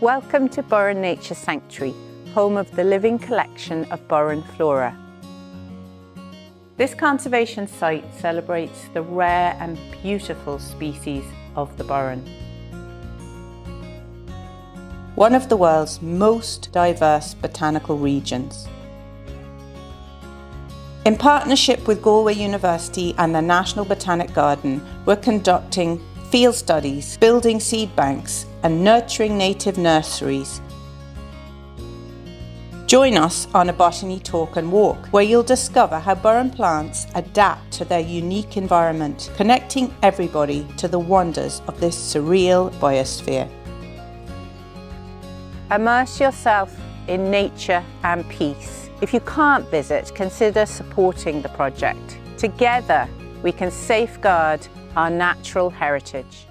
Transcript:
Welcome to Burren Nature Sanctuary, home of the living collection of Burren flora. This conservation site celebrates the rare and beautiful species of the Burren. One of the world's most diverse botanical regions. In partnership with Galway University and the National Botanic Garden, we're conducting field studies, building seed banks and nurturing native nurseries. Join us on a botany talk and walk, where you'll discover how Burren plants adapt to their unique environment, connecting everybody to the wonders of this surreal biosphere. Immerse yourself in nature and peace. If you can't visit, consider supporting the project. Together, we can safeguard our natural heritage.